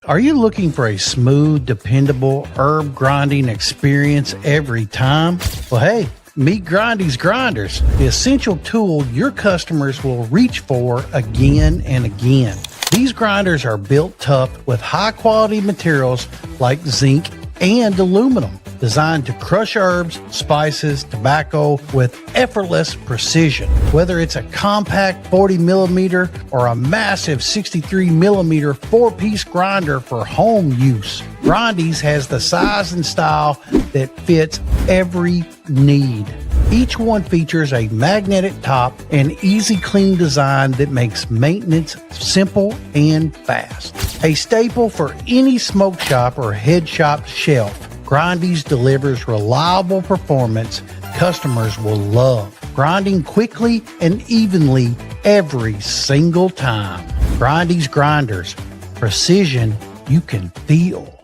Are you looking for a smooth, dependable herb grinding experience every time? Well, hey, meet Grindy's Grinders, the essential tool your customers will reach for again and again. These grinders are built tough with high quality materials like zinc and aluminum, designed to crush herbs, spices, tobacco with effortless precision. Whether it's a compact 40 millimeter or a massive 63 millimeter 4-piece grinder for home use, Grindy's has the size and style that fits every need. Each one features a magnetic top and easy clean design that makes maintenance simple and fast. A staple for any smoke shop or head shop shelf, Grindy's delivers reliable performance customers will love, grinding quickly and evenly every single time. Grindy's Grinders, precision you can feel.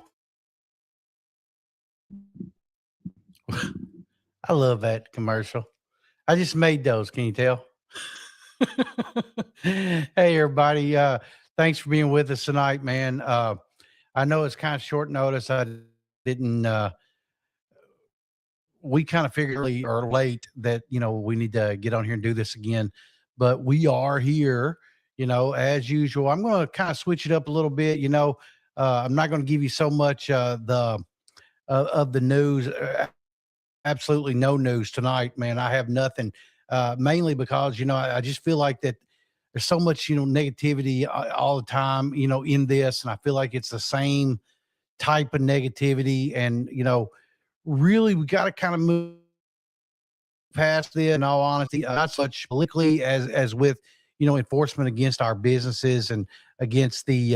I love that commercial. I just made those. Can you tell? Hey, everybody. Thanks for being with us tonight, man. I know it's kind of short notice. I didn't, we kind of figured early or late that, we need to get on here and do this again, but we are here, as usual. I'm going to kind of switch it up a little bit. I'm not going to give you so much, of the news. Absolutely no news tonight, man. I have nothing, mainly because, I just feel like that there's so much, negativity all the time, in this. And I feel like it's the same type of negativity. And, really, we got to kind of move past this, in all honesty, not such politically as with, enforcement against our businesses and against the,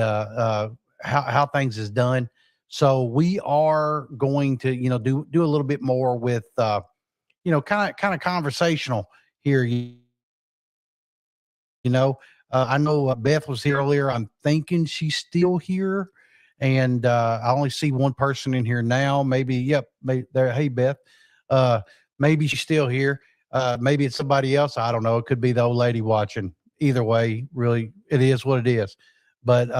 how things is done. So we are going to, do a little bit more with, kind of conversational here. I know Beth was here earlier. I'm thinking she's still here, and I only see one person in here now. Maybe, yep, maybe there. Hey, Beth. Maybe she's still here. Maybe it's somebody else. I don't know. It could be the old lady watching. Either way, really, it is what it is. But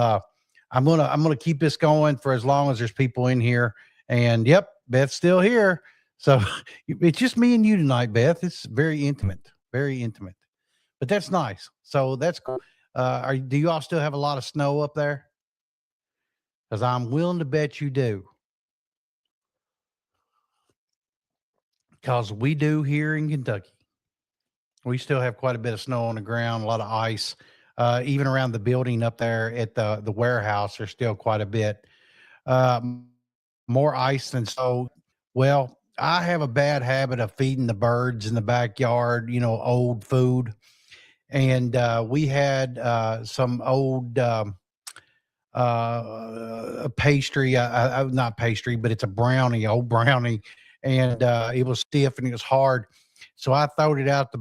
I'm gonna keep this going for as long as there's people in here. And yep, Beth's still here. So it's just me and you tonight, Beth. It's very intimate, very intimate. But that's nice. So that's cool. Do you all still have a lot of snow up there? Because I'm willing to bet you do. Because we do here in Kentucky. We still have quite a bit of snow on the ground, a lot of ice. Even around the building up there at the warehouse, there's still quite a bit. More ice than snow. Well, I have a bad habit of feeding the birds in the backyard, old food. And we had some old pastry, not pastry, but it's a brownie, old brownie. And it was stiff and it was hard. So I throwed it out the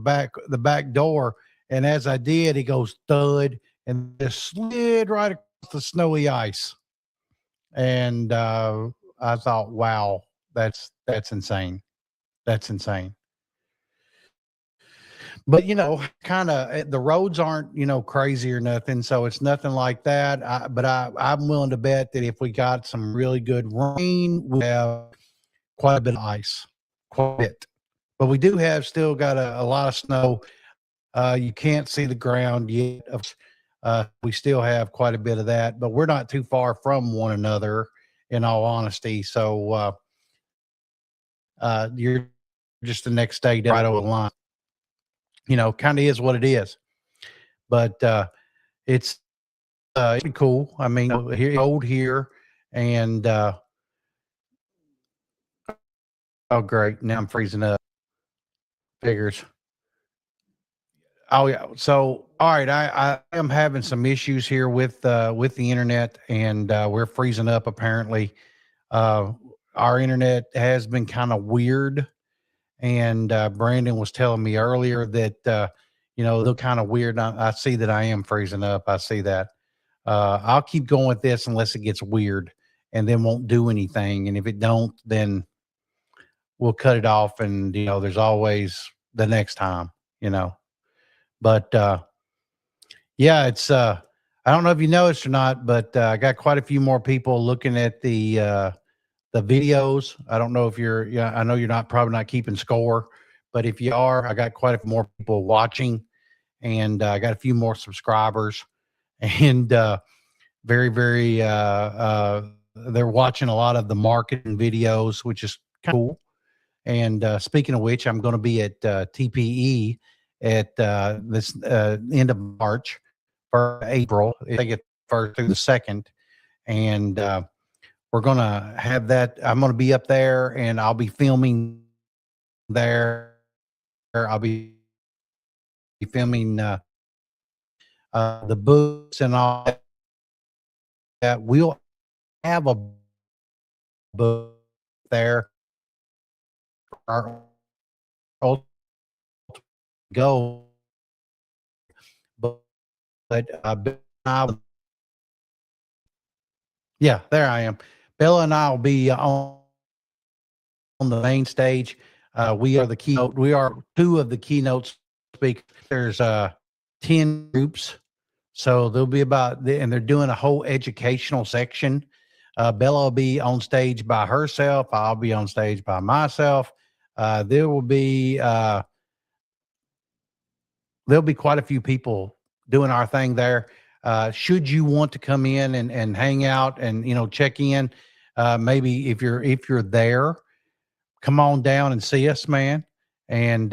back door. And as I did, it goes thud and just slid right across the snowy ice. And I thought, wow, that's insane. That's insane. But kind of the roads aren't crazy or nothing, so it's nothing like that. I'm willing to bet that if we got some really good rain, we have quite a bit of ice, quite a bit. But we do have still got a lot of snow. You can't see the ground yet. We still have quite a bit of that, but we're not too far from one another, in all honesty. So you're just the next day right over the line. Kind of is what it is. But it's pretty cool. I mean, old here, and oh, great! Now I'm freezing up. Figures. Oh yeah. So all right, I am having some issues here with the internet, and we're freezing up apparently. Our internet has been kind of weird, and Brandon was telling me earlier that they're kind of weird. I see that I am freezing up. I see that. I'll keep going with this unless it gets weird, and then won't do anything. And if it don't, then we'll cut it off. And there's always the next time. But yeah, it's I I don't know if you noticed or not, but I got quite a few more people looking at the videos. I don't know if you're, yeah, I know you're not probably not keeping score, but if you are, I got quite a few more people watching, and I got a few more subscribers, and they're watching a lot of the marketing videos, which is kind of cool. And speaking of which, I'm going to be at TPE at this end of March for April. I think it's first through the second, and we're going to have that. I'm going to be up there, and I'll be filming there. I'll be filming the booths and all that. We'll have a booth there. Our ultimate goal, but yeah, there I am. Bella and I will be on the main stage. We are the keynote. We are two of the keynote speakers. There's 10 groups, so there'll be and they're doing a whole educational section. Bella will be on stage by herself. I'll be on stage by myself. There will be there'll be quite a few people doing our thing there. Should you want to come in and hang out and check in, maybe if you're there, come on down and see us, man. And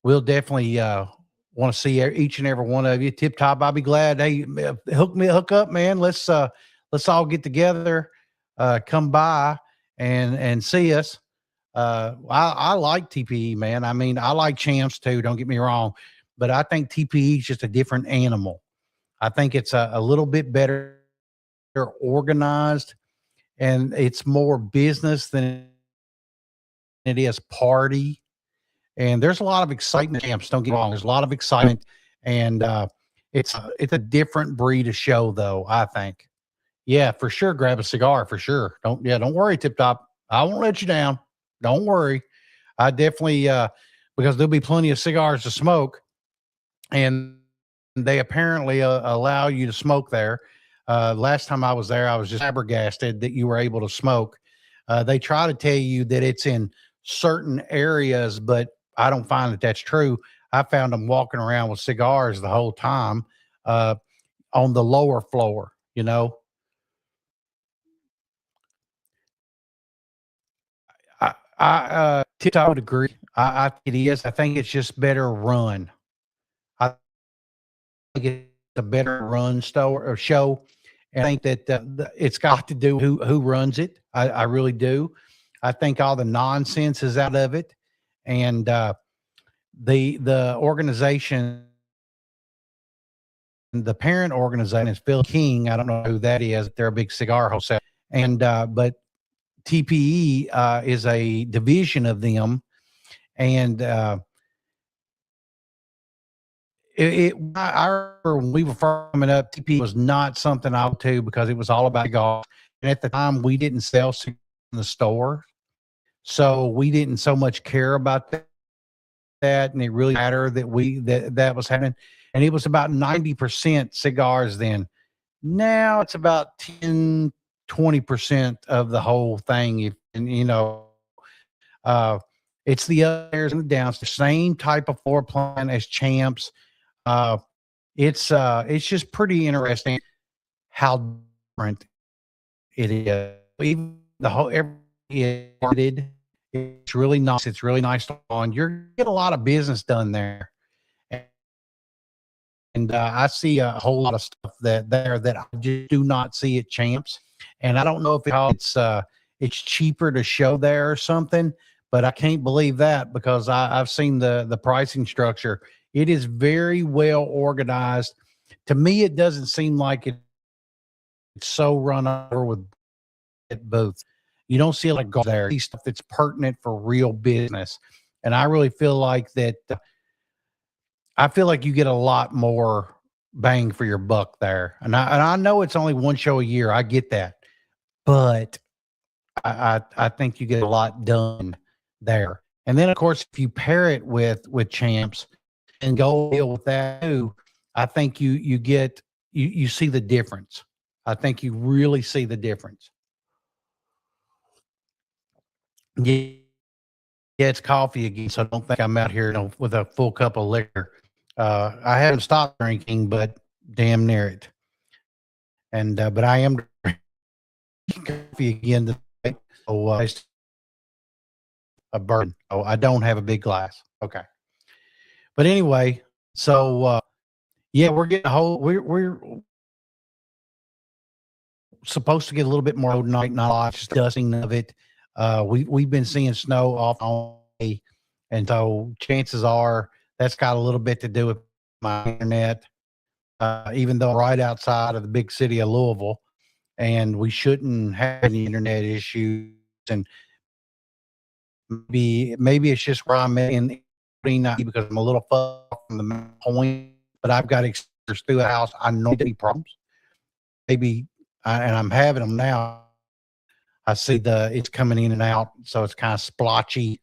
we'll definitely want to see each and every one of you. Tip top, I'll be glad. Hey, hook up, man. Let's all get together, come by and see us. I like TPE, man. I mean, I like Champs too. Don't get me wrong, but I think TPE is just a different animal. I think it's a little bit better organized, and it's more business than it is party. And there's a lot of excitement. Champs, don't get me wrong. There's a lot of excitement, and it's a different breed of show, though. I think. Yeah, for sure. Grab a cigar for sure. Don't worry, Tip Top. I won't let you down. Don't worry. I definitely because there'll be plenty of cigars to smoke, and they apparently allow you to smoke there. Last time I was there, I was just flabbergasted that you were able to smoke. They try to tell you that it's in certain areas, but I don't find that that's true. I found them walking around with cigars the whole time on the lower floor, I would agree. I think it is. I think it's just better run. I think it's a better run store or show. And I think that it's got to do who runs it. I really do. I think all the nonsense is out of it, and the organization, the parent organization is Phil King. I don't know who that is. They're a big cigar wholesale, and but TPE is a division of them, and I remember when we were coming up, TPE was not something I would do because it was all about golf. And at the time, we didn't sell cigars in the store, so we didn't so much care about that, and it really mattered that was happening. And it was about 90% cigars then. Now it's about 10-20% of the whole thing. It's the ups and the downs, the same type of floor plan as Champs. It's just pretty interesting how different it is. Even the whole it's really nice. It's really nice to on. You get a lot of business done there, and I see a whole lot of stuff that I just do not see at Champs. And I don't know if it's cheaper to show there or something, but I can't believe that because I've seen the pricing structure. It is very well organized. To me, it doesn't seem like it's so run over with booths. You don't see like there stuff that's pertinent for real business, and I really feel like that. I feel like you get a lot more bang for your buck there, and I know it's only one show a year. I get that, but I think you get a lot done there. And then of course, if you pair it with Champs and go deal with that too, I think you get you see the difference. I think you really see the difference. Yeah, yeah, it's coffee again, so don't think I'm out here, with a full cup of liquor. I haven't stopped drinking, but damn near it. And but I am drinking coffee again today. So it's a burden. Oh, I don't have a big glass. Okay, but anyway, so yeah, we're getting a whole. We're supposed to get a little bit more tonight, not a lot, just dusting of it. We've been seeing snow off on me, and so chances are that's got a little bit to do with my internet. Even though I'm right outside of the big city of Louisville, and we shouldn't have any internet issues. And maybe it's just where I'm at in because I'm a little far from the main point, but I've got extenders through the house. I know any problems. Maybe, and I'm having them now. I see it's coming in and out, so it's kind of splotchy.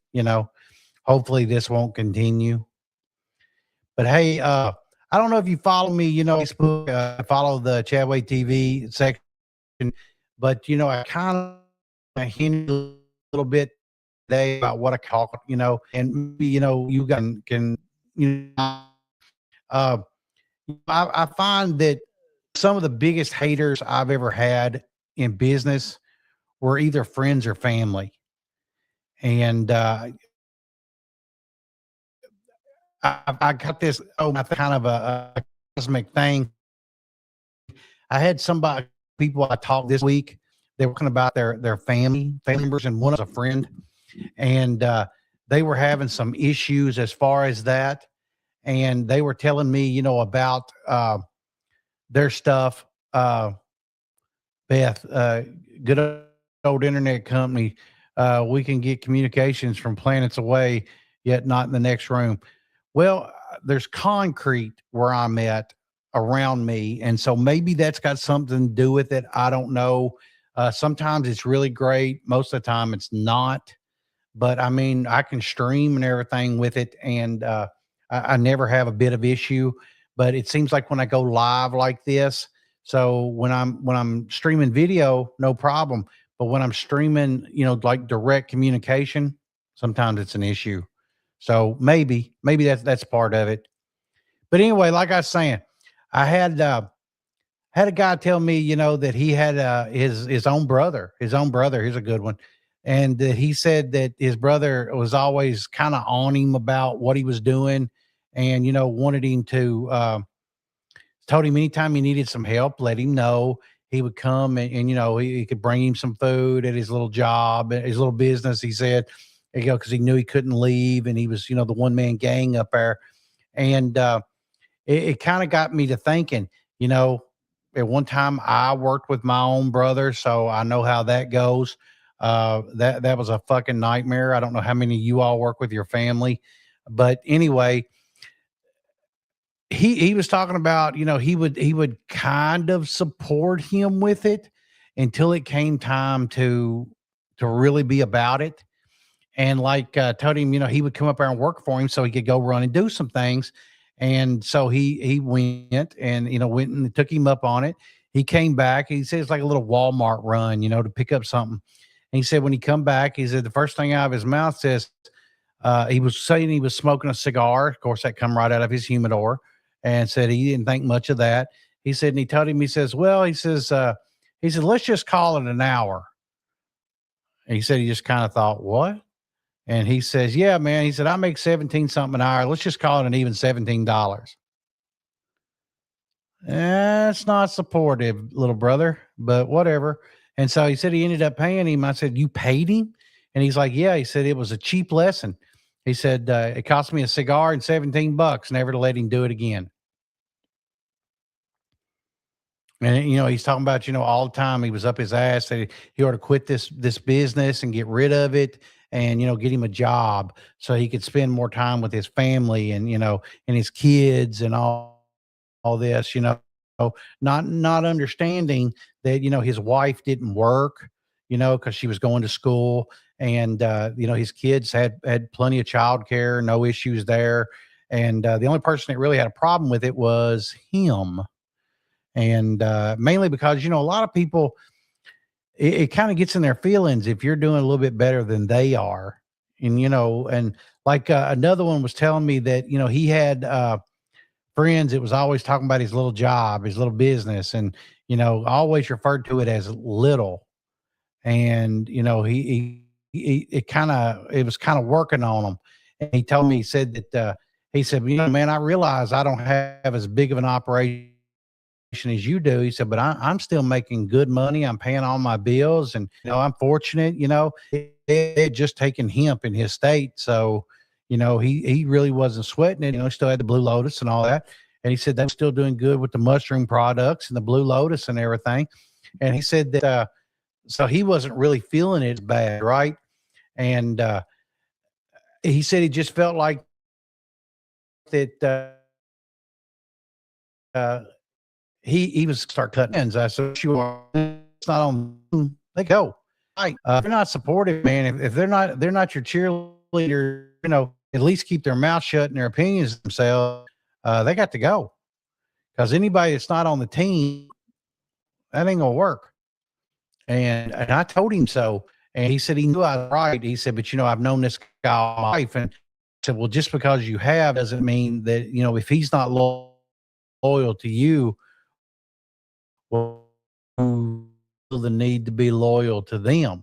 Hopefully this won't continue. But hey, I don't know if you follow me. Facebook. I follow the Chadway TV section, but I kind of hinted a little bit today about what I call, and maybe you guys can uh, I find that some of the biggest haters I've ever had in business were either friends or family. And I got this, I think kind of a cosmic thing. I had people I talked this week, they were talking about their family members, and one was a friend, and they were having some issues as far as that. And they were telling me, about their stuff. Beth, good old internet company. We can get communications from planets away, yet not in the next room. Well, there's concrete where I'm at around me. And so maybe that's got something to do with it. I don't know. Sometimes it's really great. Most of the time it's not. But I mean, I can stream and everything with it. And I never have a bit of issue. But it seems like when I go live like this, so when I'm streaming video, no problem. But when I'm streaming, like direct communication, sometimes it's an issue. So maybe that's part of it. But anyway, like I was saying, I had a guy tell me, that he had his own brother. His own brother, here's a good one. And he said that his brother was always kind of on him about what he was doing, and wanted him to told him anytime he needed some help, let him know. He would come, and he could bring him some food at his little job, at his little business. He said, because he knew he couldn't leave, and he was the one man gang up there. And it kind of got me to thinking, you know, at one time I worked with my own brother, so I know how that goes. That was a fucking nightmare. I don't know how many of you all work with your family, but anyway, he was talking about, he would kind of support him with it until it came time to really be about it. And like told him, he would come up there and work for him so he could go run and do some things. And so he went and went and took him up on it. He came back. He said it's like a little Walmart run, to pick up something. And he said when he come back, he said the first thing out of his mouth says he was saying he was smoking a cigar. Of course, that come right out of his humidor, and said he didn't think much of that. He said, and he told him, he says, well, he said, let's just call it an hour. And he said he just kind of thought, what? And he says, yeah, man. He said, I make 17 something an hour. Let's just call it an even $17. That's not supportive, little brother, but whatever. And so he said he ended up paying him. I said, you paid him? And he's like, yeah. He said it was a cheap lesson. He said it cost me a cigar and $17, never to let him do it again. And he's talking about, all the time he was up his ass that he ought to quit this business and get rid of it, and get him a job so he could spend more time with his family and and his kids and all this, not understanding that his wife didn't work, because she was going to school, and his kids had plenty of childcare, no issues there, and the only person that really had a problem with it was him. And mainly because, a lot of people, it kind of gets in their feelings if you're doing a little bit better than they are. And, and like another one was telling me that, he had friends that was always talking about his little job, his little business, and, always referred to it as little. And, it was kind of working on him. And he told me, he said that, he said, man, I realize I don't have as big of an operation as you do. He said, but I'm still making good money. I'm paying all my bills, and I'm fortunate. They had just taken hemp in his state, so he really wasn't sweating it. He still had the Blue Lotus and all that, and he said they were still doing good with the mushroom products and the Blue Lotus and everything. And he said that so he wasn't really feeling it bad, right? And he said he just felt like that. Uh, he was start cutting ends. I said, sure, it's not on. They go. Right. If they're not supportive, man. If they're not your cheerleader, at least keep their mouth shut and their opinions themselves. They got to go, because anybody that's not on the team, that ain't gonna work. And I told him so, and he said he knew I was right. He said, but I've known this guy all my life, and I said, well, just because you have doesn't mean that if he's not loyal to you, well, the need to be loyal to them.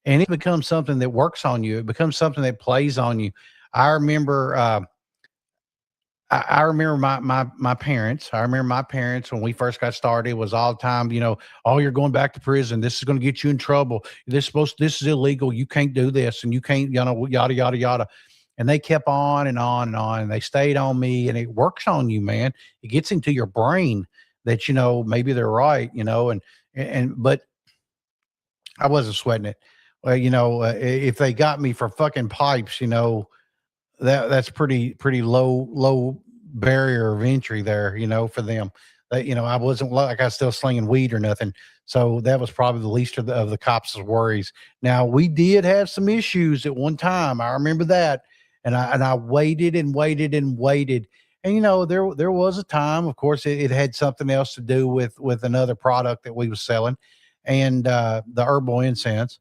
And it becomes something that works on you. It becomes something that plays on you. I remember, I remember my parents. I remember my parents when we first got started, it was all the time, oh, you're going back to prison. This is going to get you in trouble. This is illegal. You can't do this, and you can't, yada, yada, yada. And they kept on and on and on, and they stayed on me, and it works on you, man. It gets into your brain that, maybe they're right, but I wasn't sweating it. Well, if they got me for fucking pipes, that's pretty low barrier of entry there, for them. That, I wasn't like I was still slinging weed or nothing. So that was probably the least of the cops' worries. Now, we did have some issues at one time. I remember that. And I waited and waited and waited. And there was a time, of course, it had something else to do with another product that we was selling, and the herbal incense,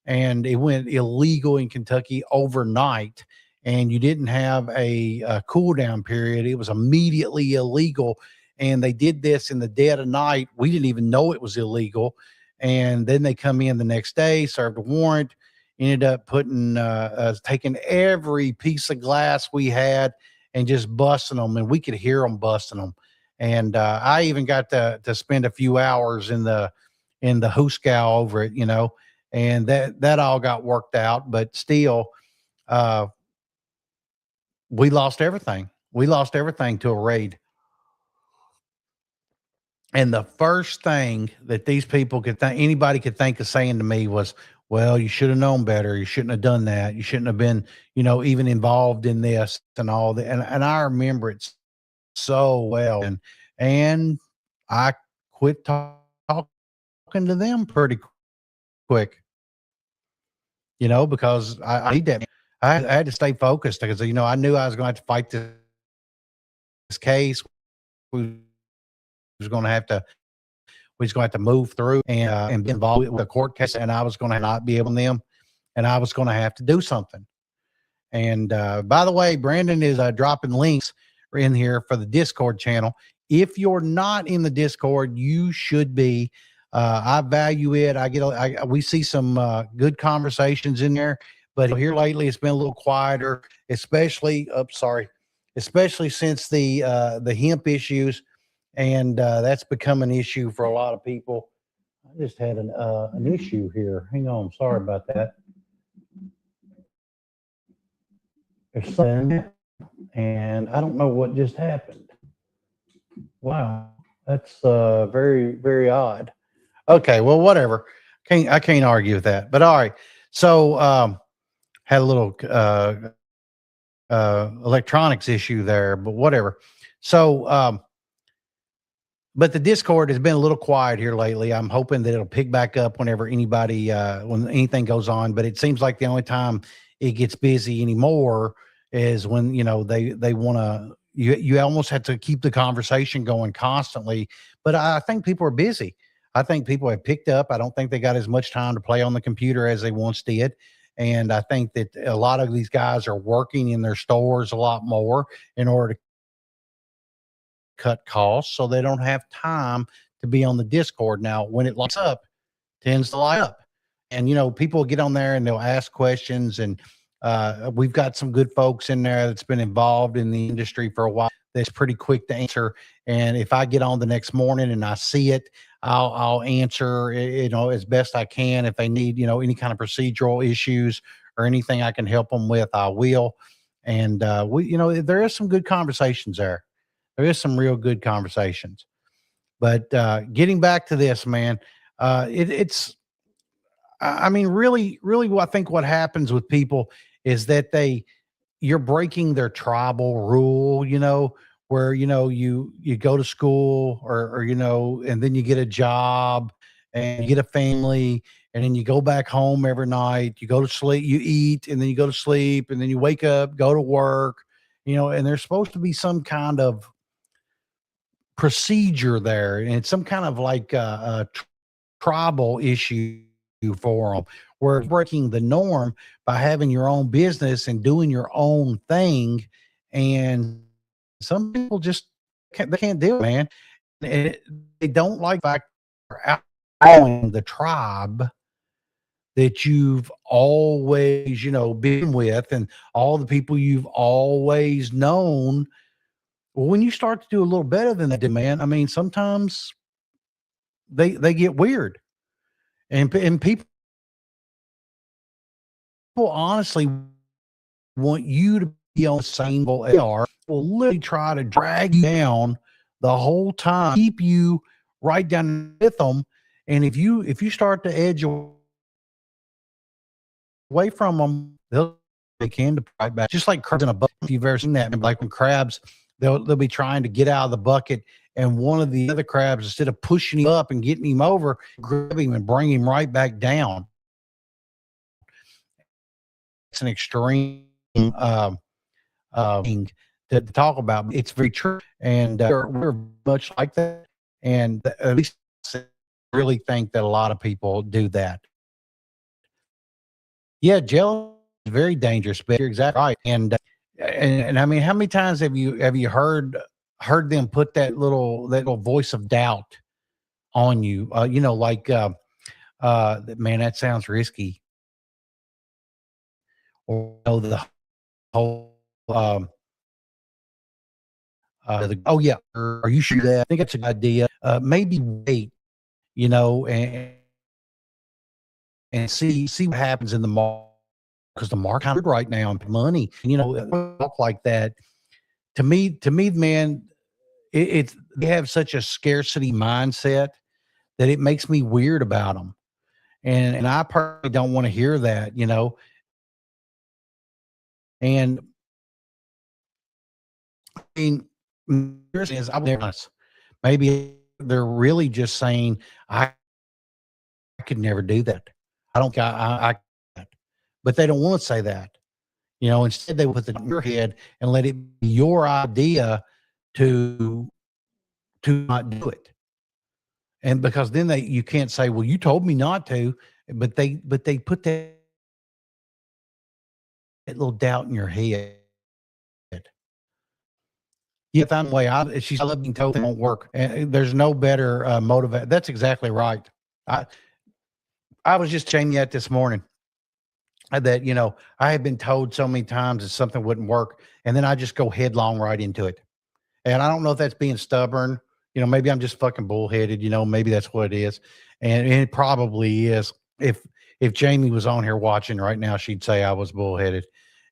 and it went illegal in Kentucky overnight. And you didn't have a cool down period. It was immediately illegal. And they did this in the dead of night. We didn't even know it was illegal. And then they come in the next day, served a warrant, ended up taking every piece of glass we had and just busting them. And we could hear them busting them. And I even got to spend a few hours in the hooskow over it, and that all got worked out. But still, we lost everything. We lost everything to a raid. And the first thing that these people anybody could think of saying to me was, well, you should have known better. You shouldn't have done that. You shouldn't have been, even involved in this and all that. And I remember it so well. And I quit talking to them pretty quick, because I need that. I had to stay focused because, I knew I was going to have to fight this case. We was going to have to, we was going to have to move through and be involved with the court case, and I was going to not be able to them, and I was going to have to do something. And by the way, Brandon is dropping links in here for the Discord channel. If you're not in the Discord, you should be. I value it. We see some good conversations in there, but here lately it's been a little quieter, especially since the hemp issues, and that's become an issue for a lot of people. I just had an issue here. Hang on, sorry about that. There's something, and I don't know what just happened. Wow, that's very, very odd. Okay, well, whatever. I can't argue with that. But all right. So had a little electronics issue there, but whatever. So but the Discord has been a little quiet here lately. I'm hoping that it'll pick back up whenever when anything goes on. But it seems like the only time it gets busy anymore is when they want to you almost have to keep the conversation going constantly. But I think people are busy. I think people have picked up. I don't think they got as much time to play on the computer as they once did. And I think that a lot of these guys are working in their stores a lot more in order to cut costs, so they don't have time to be on the Discord. Now, when it lights up, tends to light up. And, people get on there and they'll ask questions. And we've got some good folks in there that's been involved in the industry for a while that's pretty quick to answer. And if I get on the next morning and I see it, I'll answer, as best I can. If they need, any kind of procedural issues or anything I can help them with, I will. And there is some good conversations there. There is some real good conversations. But getting back to this, man, it's I mean, really, what I think what happens with people is that you're breaking their tribal rule, where you go to school or and then you get a job and you get a family and then you go back home every night, you go to sleep, you eat, and then you go to sleep, and then you wake up, go to work, and there's supposed to be some kind of procedure there, and it's some kind of like tribal issue for them, where breaking the norm by having your own business and doing your own thing. And some people just they can't do it, man. And they don't like the fact they're outlawing the tribe that you've always, been with, and all the people you've always known. Well, when you start to do a little better than that, man, I mean, sometimes they get weird, and people honestly want you to be on the same level they are. Will literally try to drag you down the whole time, keep you right down with them. And if you start to edge away from them, they can to right back. Just like crabs in a bucket. If you've ever seen that, like when crabs, they'll be trying to get out of the bucket, and one of the other crabs, instead of pushing him up and getting him over, grab him and bring him right back down. It's an extreme thing to talk about. It's very true, and we're much like that. And at least I really think that a lot of people do that. Yeah, jealousy is very dangerous, but you're exactly right. And I mean, how many times have you heard them put that little voice of doubt on you? Like man, that sounds risky. Or the whole oh yeah, are you sure that? I think it's a good idea. Maybe wait, and see what happens in the market, because the market right now and money, talk like that. To me, man, it's they have such a scarcity mindset that it makes me weird about them, and I personally don't want to hear that, And I mean, here's is I'm honest. Maybe they're really just saying, I could never do that. I don't got I but they don't want to say that. Instead they put it in your head and let it be your idea to not do it. And because then you can't say, well, you told me not to, but they put that little doubt in your head. Yeah, found a way. I love being told it won't work. And there's no better motivate. That's exactly right. I I was just saying that this morning that I had been told so many times that something wouldn't work, and then I just go headlong right into it. And I don't know if that's being stubborn. Maybe I'm just fucking bullheaded. Maybe that's what it is, and it probably is. If Jamie was on here watching right now, she'd say I was bullheaded,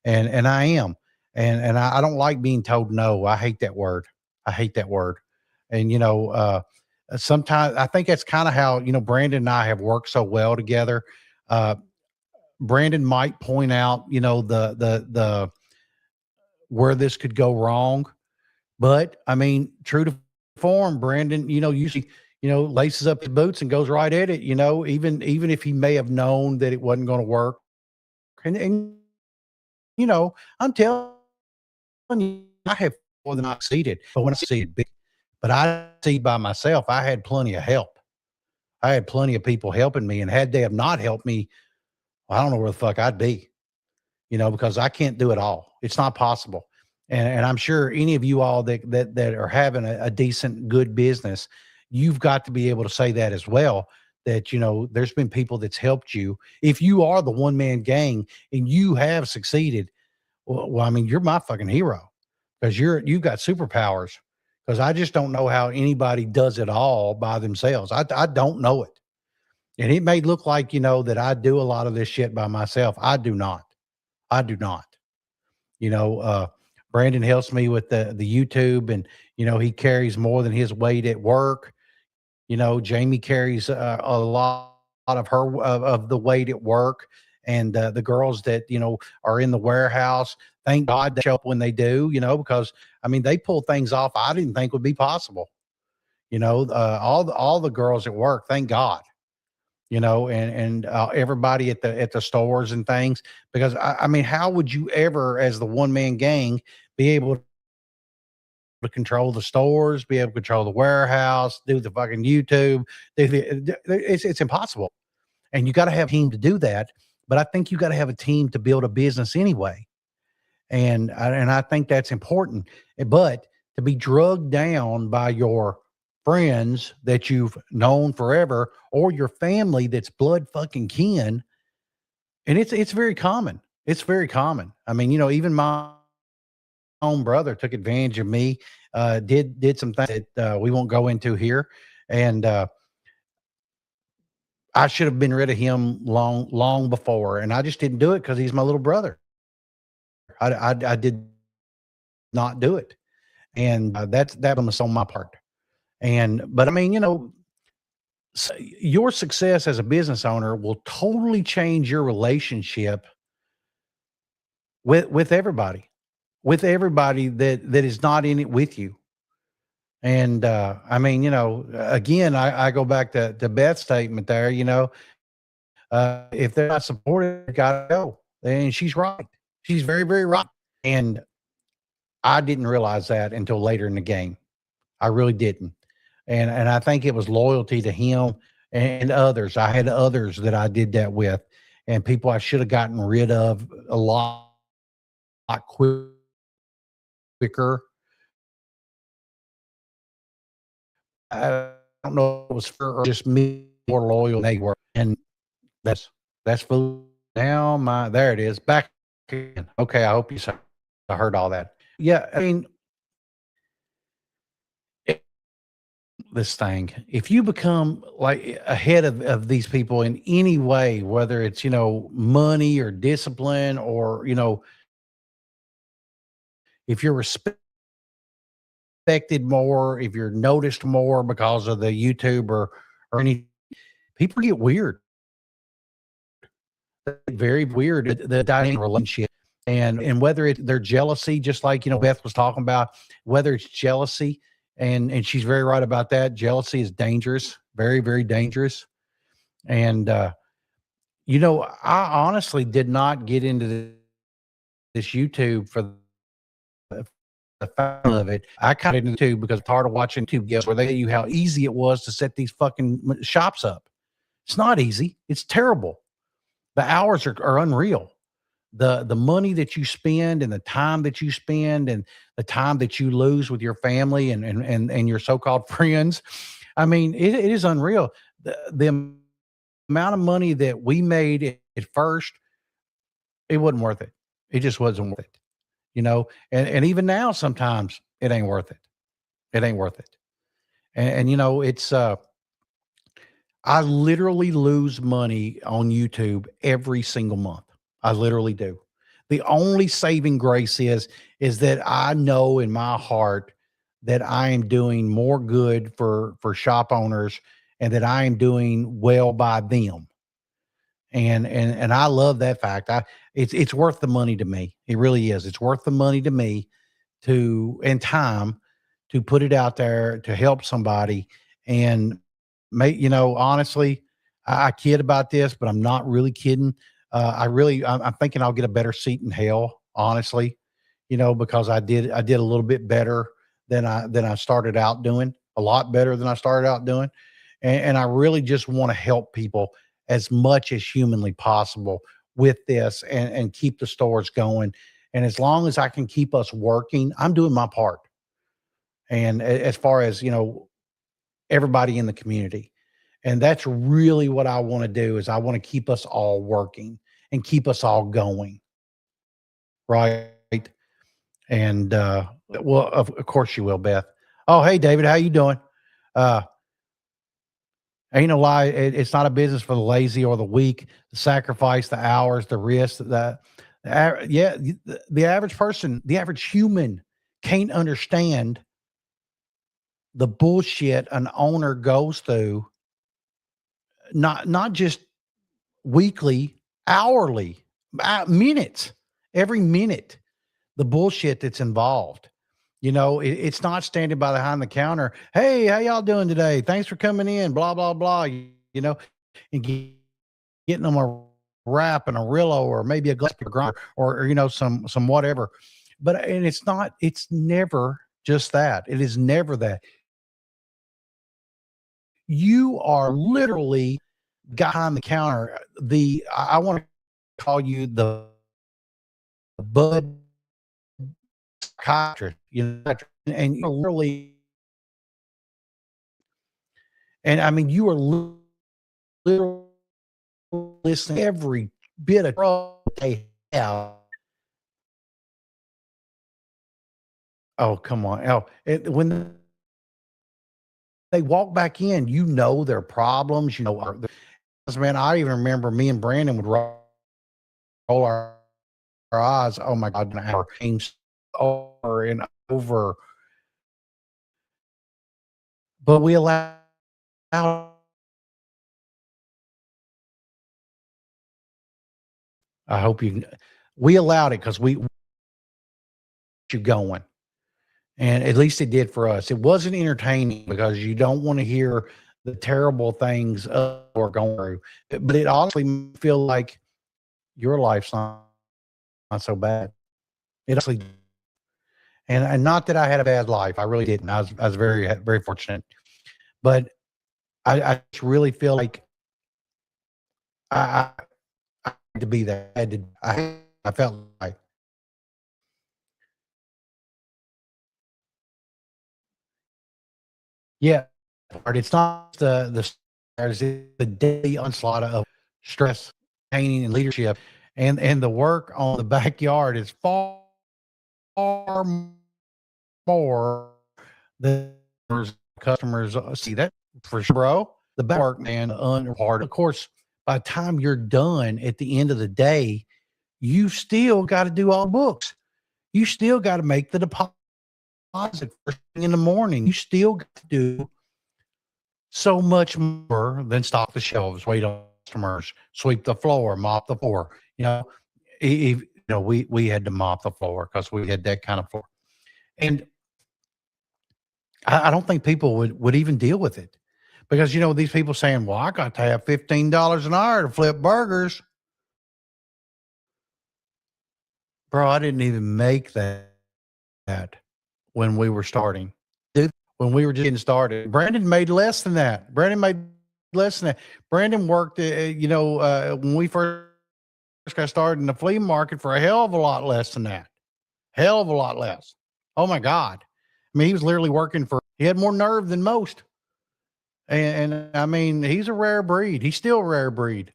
and I am. And I don't like being told no. I hate that word. I hate that word. And sometimes I think that's kind of how Brandon and I have worked so well together. Uh, Brandon might point out the where this could go wrong, but I mean, true to form, Brandon, usually, laces up his boots and goes right at it, even if he may have known that it wasn't going to work. And I'm telling you, I have more than I succeeded. But when I succeeded big, but I see by myself, I had plenty of help. I had plenty of people helping me. And had they have not helped me, I don't know where the fuck I'd be, because I can't do it all. It's not possible. And I'm sure any of you all that are having a decent, good business, you've got to be able to say that as well. That there's been people that's helped you. If you are the one man gang and you have succeeded, well, I mean, you're my fucking hero because you've got superpowers. Because I just don't know how anybody does it all by themselves. I don't know it, and it may look like that I do a lot of this shit by myself. I do not. I do not. You know, uh, Brandon helps me with the YouTube, and he carries more than his weight at work. Jamie carries a lot of her of the weight at work, and the girls that are in the warehouse. Thank God they show up when they do. Because I mean they pull things off I didn't think would be possible. All the girls at work. Thank God. And everybody at the stores and things. Because I mean, how would you ever, as the one man gang, be able to control the stores, be able to control the warehouse, do the fucking YouTube? It's impossible. And you got to have a team to do that. But I think you got to have a team to build a business anyway. And I think that's important. But to be drugged down by your friends that you've known forever or your family that's blood fucking kin, and it's very common. It's very common. I mean, even my own brother took advantage of me, did some things that we won't go into here. And I should have been rid of him long before, and I just didn't do it because he's my little brother. I did not do it, and that was on my part. But I mean, your success as a business owner will totally change your relationship with everybody that is not in it with you. And I mean, again, I go back to Beth's statement there. If they're not supported, they gotta go. And she's right. She's very, very right. And I didn't realize that until later in the game. I really didn't. And I think it was loyalty to him and others. I had others that I did that with, and people I should have gotten rid of a lot quicker. I don't know if it was for or just me more loyal than they were. And that's food. Now there it is. Back again. Okay, I hope you saw I heard all that. Yeah, I mean, this thing, if you become like ahead of these people in any way, whether it's money or discipline, or if you're respected more, if you're noticed more because of the YouTube or any, people get weird, very weird, the dynamic relationship. And whether it's their jealousy, just like Beth was talking about, whether it's jealousy, and she's very right about that. Jealousy is dangerous, very, very dangerous. And I honestly did not get into this YouTube for the fun of it. I kind of into it because it's hard to watch YouTube videos where they tell you how easy it was to set these fucking shops up. It's not easy. It's terrible. The hours are unreal. The money that you spend and the time that you spend and the time that you lose with your family and your so-called friends. I mean, it is unreal. The amount of money that we made at first, it wasn't worth it. It just wasn't worth it. And even now, sometimes it ain't worth it. It ain't worth it. And it's I literally lose money on YouTube every single month. I literally do. The only saving grace is that I know in my heart that I am doing more good for shop owners and that I am doing well by them. And I love that fact. It's worth the money to me. It really is. It's worth the money to me and time to put it out there to help somebody. And honestly, I kid about this, but I'm not really kidding. I'm thinking I'll get a better seat in hell, honestly. because I did a little bit better than I started out doing, a lot better than I started out doing. And I really just want to help people as much as humanly possible with this and keep the stores going. And as long as I can keep us working, I'm doing my part. And as far as, everybody in the community. And that's really what I want to do is I want to keep us all working and keep us all going. Right. And well, of course you will, Beth. Oh, hey David, how you doing? Uh ain't no lie, it's not a business for the lazy or the weak. The sacrifice, the hours, the risk, yeah, the average person, the average human can't understand the bullshit an owner goes through, not just weekly, hourly, minutes, every minute, the bullshit that's involved. It's not standing by behind the counter. Hey, how y'all doing today? Thanks for coming in. Blah blah blah. You know, and getting them a wrap and a Rillo or maybe a glass of grind or some whatever. But and it's not. It's never just that. It is never that. You are literally behind the counter. I want to call you the bud psychiatrist. And you're literally, and I mean, you are literally listening to every bit of trouble they have. Oh, come on. When they walk back in, their problems, man, I even remember me and Brandon would roll our eyes. Oh my God, an hour changed over and over. But we allow I hope we allowed it because we you going. And at least it did for us. It wasn't entertaining because you don't want to hear the terrible things we're going through. But it honestly made me feel like your life's not so bad. It actually, and not that I had a bad life. I really didn't. I was very, very fortunate. But I just really feel like I, I had to be there. I felt like, yeah, but it's not the daily onslaught of stress, painting, and leadership, and the work on the backyard is far more than customers see that for sure, bro. The back work, man, under hard. Of course, by the time you're done at the end of the day, you still got to do all the books. You still got to make the deposit first thing in the morning. You still got to do so much more than stock the shelves, wait on customers, sweep the floor, mop the floor. We had to mop the floor because we had that kind of floor, and I don't think people would even deal with it because these people saying, "Well, I got to have $15 an hour to flip burgers." Bro, I didn't even make that when we were starting. Dude, when we were just getting started, Brandon made less than that. Brandon made less than that. Brandon worked, when we first got started in the flea market for a hell of a lot less than that. Hell of a lot less. Oh my God. I mean, he was literally he had more nerve than most. And I mean, he's a rare breed. He's still a rare breed,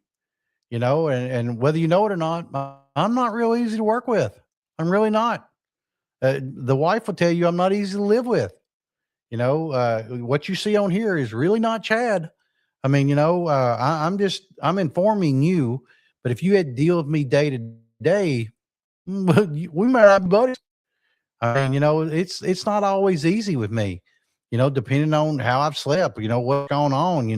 and whether you know it or not, I'm not real easy to work with. I'm really not. The wife will tell you I'm not easy to live with. What you see on here is really not Chad. I mean, I'm informing you, but if you had to deal with me day to day, we might not be buddies. I mean, it's not always easy with me, depending on how I've slept, what's going on,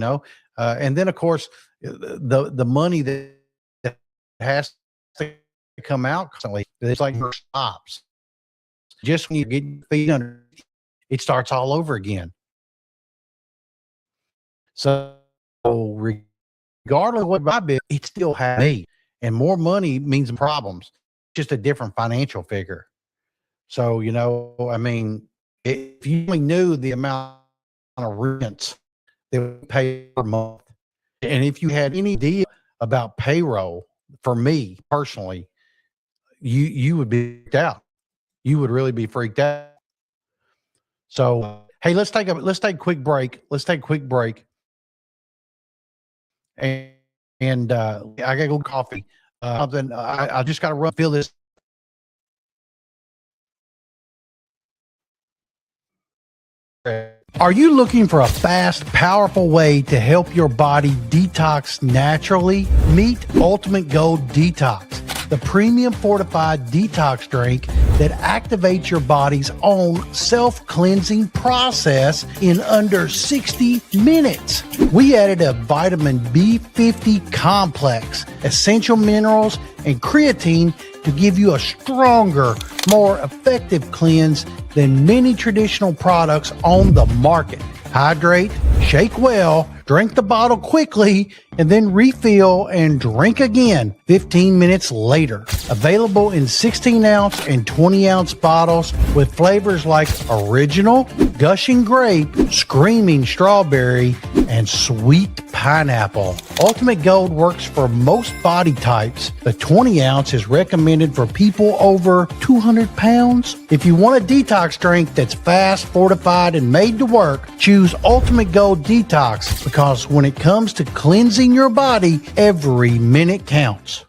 and then of course the money that has to come out constantly, it's like it stops. Just when you get your feet under, it starts all over again. So regardless of what my bid, it still has me. And more money means problems, just a different financial figure. So, I mean, if you only knew the amount of rents that we pay per month, and if you had any idea about payroll, for me personally, you would be freaked out. You would really be freaked out. So, hey, let's take a quick break. Let's take a quick break, and I gotta go coffee. Something I just gotta run feel this. Are you looking for a fast, powerful way to help your body detox naturally? Meet Ultimate Gold Detox, the premium fortified detox drink that activates your body's own self-cleansing process in under 60 minutes. We added a vitamin B50 complex, essential minerals, and creatine to give you a stronger, more effective cleanse than many traditional products on the market. Hydrate, shake well, drink the bottle quickly, and then refill and drink again 15 minutes later. Available in 16-ounce and 20-ounce bottles with flavors like original, gushing grape, screaming strawberry, and sweet pineapple. Ultimate Gold works for most body types. The 20-ounce is recommended for people over 200 pounds. If you want a detox drink that's fast, fortified, and made to work, choose Ultimate Gold Detox, because when it comes to cleansing your body, every minute counts.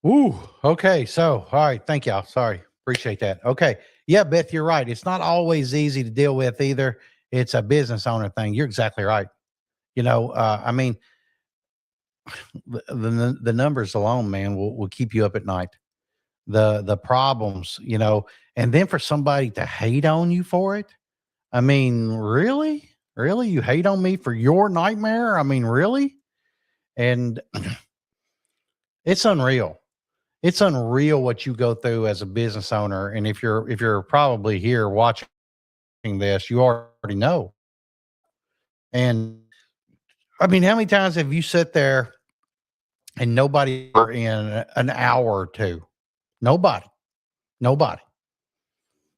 Ooh, okay. So, all right. Thank y'all. Sorry. Appreciate that. Okay. Yeah, Beth, you're right. It's not always easy to deal with either. It's a business owner thing. You're exactly right. I mean, the numbers alone, man, will keep you up at night. The problems, and then for somebody to hate on you for it. I mean, really? Really? You hate on me for your nightmare? I mean, really? And it's unreal. It's unreal what you go through as a business owner. And if you're probably here watching this, you already know. And I mean, how many times have you sat there and nobody for in an hour or two? Nobody, nobody,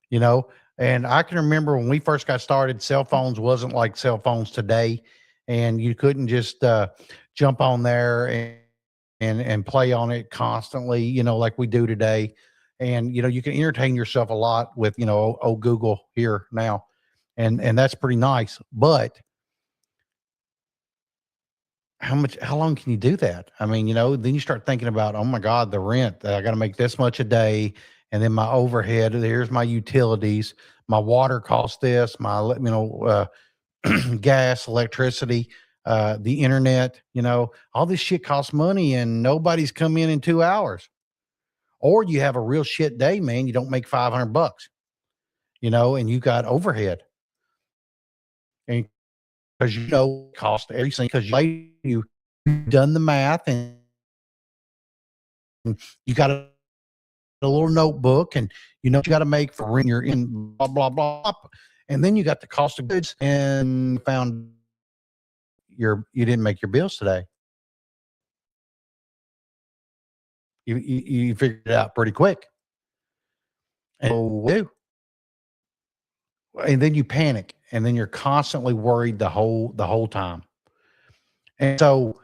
you know. And I can remember when we first got started, cell phones wasn't like cell phones today, and you couldn't just jump on there and play on it constantly, like we do today. And you can entertain yourself a lot with Google here now, and that's pretty nice. But how long can you do that? I mean, then you start thinking about, oh my God, the rent, I got to make this much a day. And then my overhead, here's my utilities, my water costs this, my, gas, electricity, the internet, all this shit costs money and nobody's come in 2 hours. Or you have a real shit day, man. You don't make 500 bucks, and you got overhead. And because cost everything, because you've done the math and you got a little notebook and you got to make for when you're in blah blah blah, and then you got the cost of goods and found you didn't make your bills today. You figured it out pretty quick, and then you panic, and then you're constantly worried the whole time. And so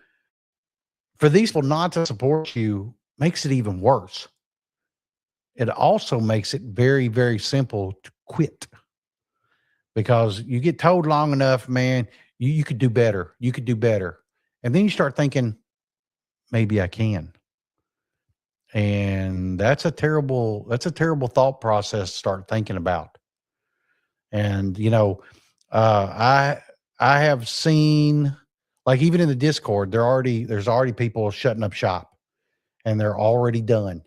for these people not to support you makes it even worse. It also makes it very, very simple to quit, because you get told long enough, man, you could do better. You could do better. And then you start thinking, maybe I can. And that's a terrible thought process to start thinking about. And, I have seen, like, even in the Discord, there's already people shutting up shop, and they're already done.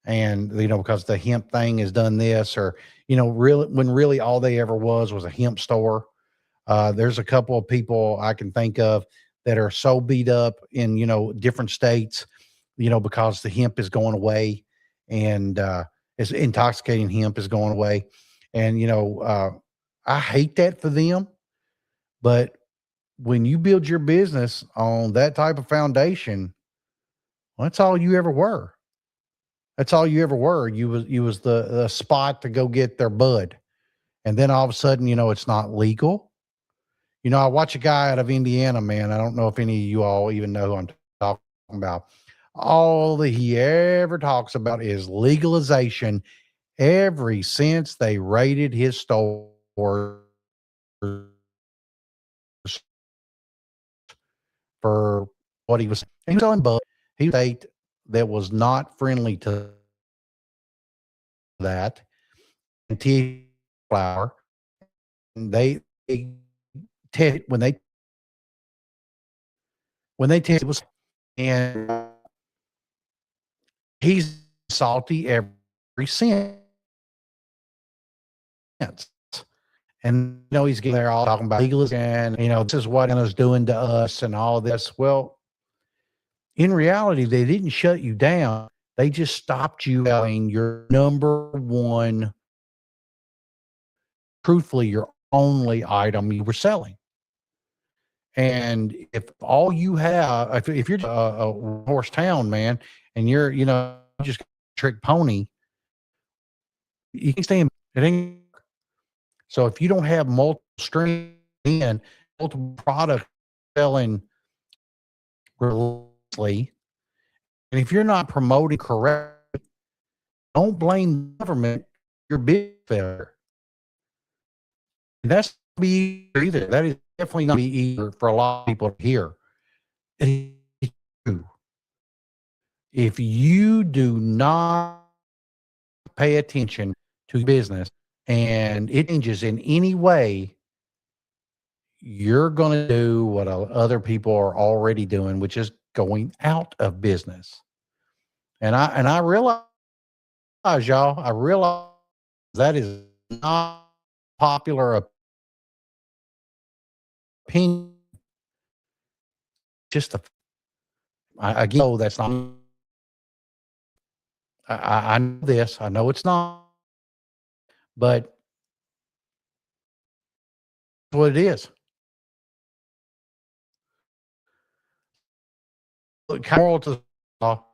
And because the hemp thing has done this, or really, when really all they ever was a hemp store. There's a couple of people I can think of that are so beat up in different states, because the hemp is going away, and it's intoxicating hemp is going away. And I hate that for them. But when you build your business on that type of foundation, Well, that's all you ever were. That's all you ever were. You was the spot to go get their bud. And then all of a sudden, it's not legal. I watch a guy out of Indiana, man. I don't know if any of you all even know who I'm talking about. All that he ever talks about is legalization ever since they raided his store for what he was selling bud. He was a state that was not friendly to that and tea flour. They when they tested it was and he's salty every since. And he's getting there all talking about legalism and this is what it's doing to us and all this. Well, in reality, they didn't shut you down. They just stopped you selling your number one, truthfully, your only item you were selling. And if all you have, if you're a horse town, man, and you're, just a trick pony, you can stay in it. Ain't so if you don't have multiple streams in multiple products selling relentlessly, and if you're not promoting correctly, don't blame the government. Your big failure. And that's not be either. That is definitely not be easier for a lot of people to hear. It's true. If you do not pay attention to business and it changes in any way, you're going to do what other people are already doing, which is going out of business. And I realize, y'all, I realize that is not popular opinion. Just again, no, that's not. I know this. I know it's not, but it's what it is. Look, moral to the law,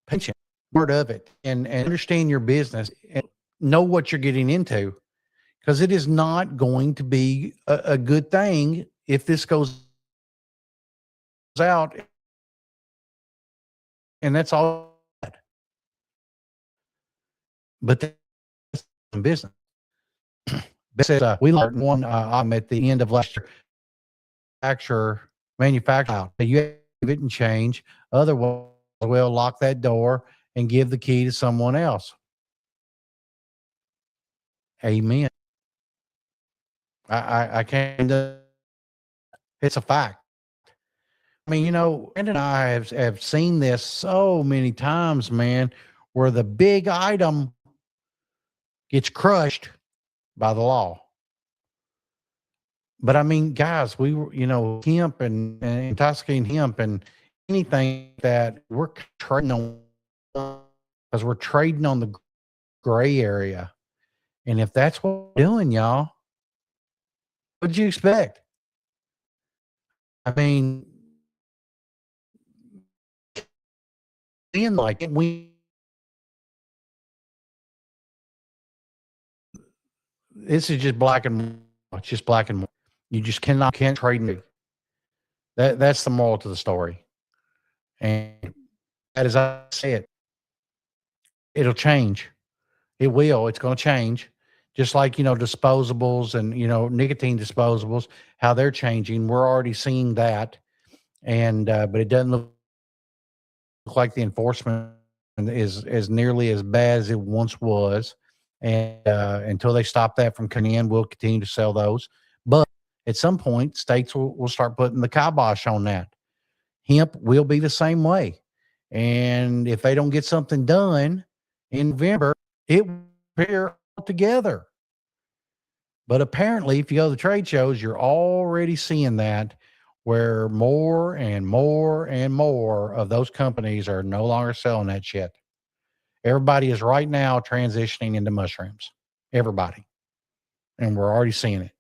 pension, word of it, and understand your business and know what you're getting into, because it is not going to be a good thing if this goes out, and that's all. But that's business. Says we learned one. I'm at the end of last year. Manufacturer out. You have it and change. Otherwise, we'll lock that door and give the key to someone else. Amen. I can't. It's a fact. I mean, Brandon and I have seen this so many times, man, where the big item gets crushed by the law. But I mean, guys, we were, hemp and intoxicating hemp and anything that we're trading on, because we're trading on the gray area. And if that's what we're doing, y'all, what'd you expect? I mean, being like it, this is just black and white. It's just black and white. You just can't trade me. That's the moral to the story. And as I said, it'll change. It will. It's going to change. Just like, disposables and, nicotine disposables, how they're changing. We're already seeing that. And, but it doesn't look like the enforcement is nearly as bad as it once was. And until they stop that from coming in, we'll continue to sell those. But at some point, states will start putting the kibosh on that. Hemp will be the same way. And if they don't get something done in November, it will appear altogether. But apparently, if you go to the trade shows, you're already seeing that, where more and more and more of those companies are no longer selling that shit. Everybody is right now transitioning into mushrooms. Everybody. And we're already seeing it.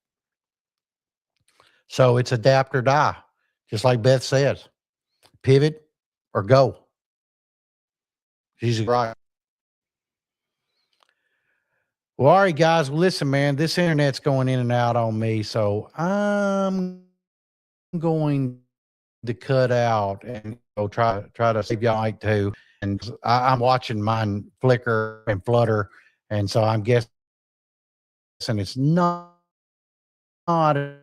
So it's adapt or die. Just like Beth says, pivot or go. She's right. Well, all right, guys. Well, listen, man, this internet's going in and out on me, so I'm going to cut out and go try to save y'all night too. And I'm watching mine flicker and flutter, and so I'm guessing it's not an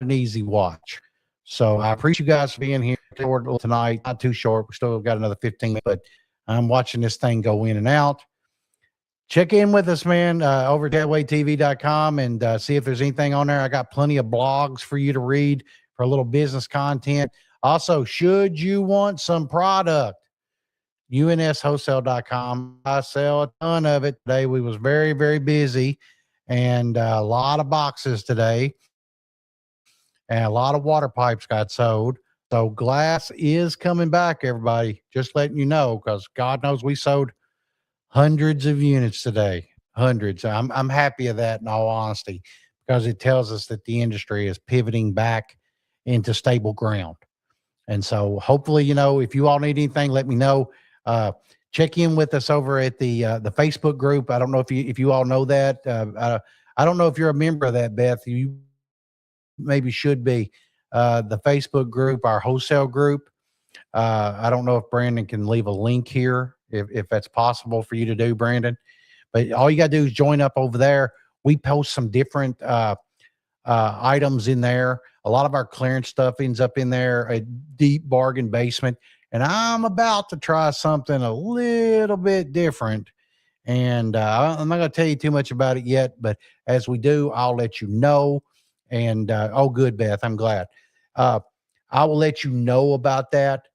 easy watch. So I appreciate you guys for being here tonight. Not too short. We still got another 15 minutes, but I'm watching this thing go in and out. Check in with us, man, over at jetwaytv.com and see if there's anything on there. I got plenty of blogs for you to read for a little business content. Also, should you want some product, unswholesale.com. I sell a ton of it today. We was very, very busy and a lot of boxes today and a lot of water pipes got sold. So glass is coming back, everybody. Just letting you know, because God knows we sold hundreds of units today. Hundreds. I'm happy of that in all honesty, because it tells us that the industry is pivoting back into stable ground. And so hopefully, if you all need anything, let me know. Check in with us over at the Facebook group. I don't know if you all know that. I don't know if you're a member of that, Beth. You maybe should be. The Facebook group, our wholesale group. I don't know if Brandon can leave a link here, if that's possible for you to do, Brandon. But all you got to do is join up over there. We post some different items in there. A lot of our clearance stuff ends up in there, a deep bargain basement. And I'm about to try something a little bit different. And I'm not going to tell you too much about it yet, but as we do, I'll let you know. And oh, good, Beth. I'm glad. I will let you know about that.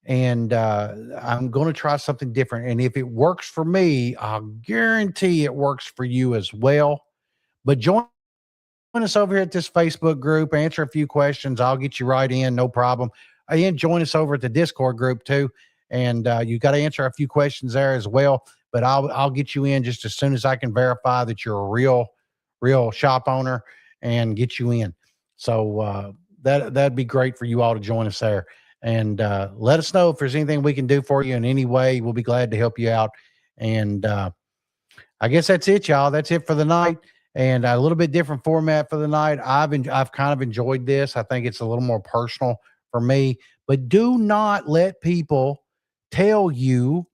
And I'm going to try something different. And if it works for me, I'll guarantee it works for you as well. But join us over here at this Facebook group, answer a few questions. I'll get you right in, no problem. And join us over at the Discord group too. And you got to answer a few questions there as well. But I'll get you in just as soon as I can verify that you're a real shop owner and get you in. So that'd be great for you all to join us there. And let us know if there's anything we can do for you in any way. We'll be glad to help you out. And I guess that's it, y'all. That's it for the night. And a little bit different format for the night. I've kind of enjoyed this. I think it's a little more personal for me. But do not let people tell you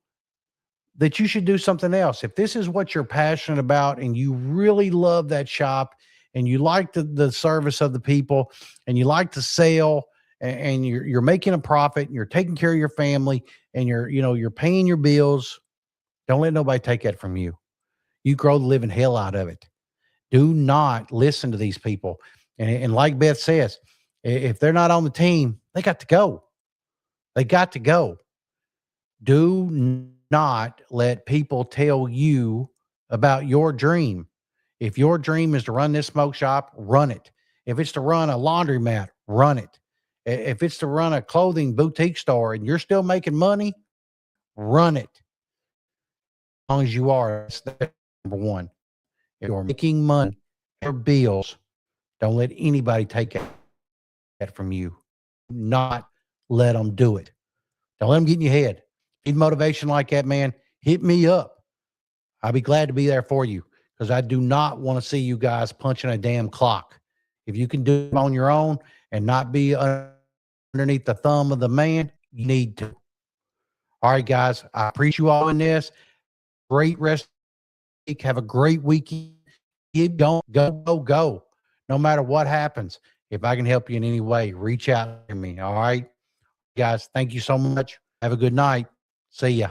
that you should do something else. If this is what you're passionate about and you really love that shop and you like the service of the people and you like to sell and you're making a profit and you're taking care of your family and you're paying your bills, don't let nobody take that from you. You grow the living hell out of it. Do not listen to these people. And like Beth says, if they're not on the team, they got to go. They got to go. Do not let people tell you about your dream. If your dream is to run this smoke shop, run it. If it's to run a laundromat, run it. If it's to run a clothing boutique store and you're still making money, run it. As long as you are, that's number one. If you're making money, your bills, don't let anybody take that from you. Not let them do it. Don't let them get in your head. Need motivation like that, man, hit me up. I'll be glad to be there for you because I do not want to see you guys punching a damn clock. If you can do it on your own and not be underneath the thumb of the man, you need to. All right, guys, I appreciate you all in this. Great rest of the week. Have a great weekend. Keep going. Go. No matter what happens, if I can help you in any way, reach out to me. All right, guys, thank you so much. Have a good night. See ya.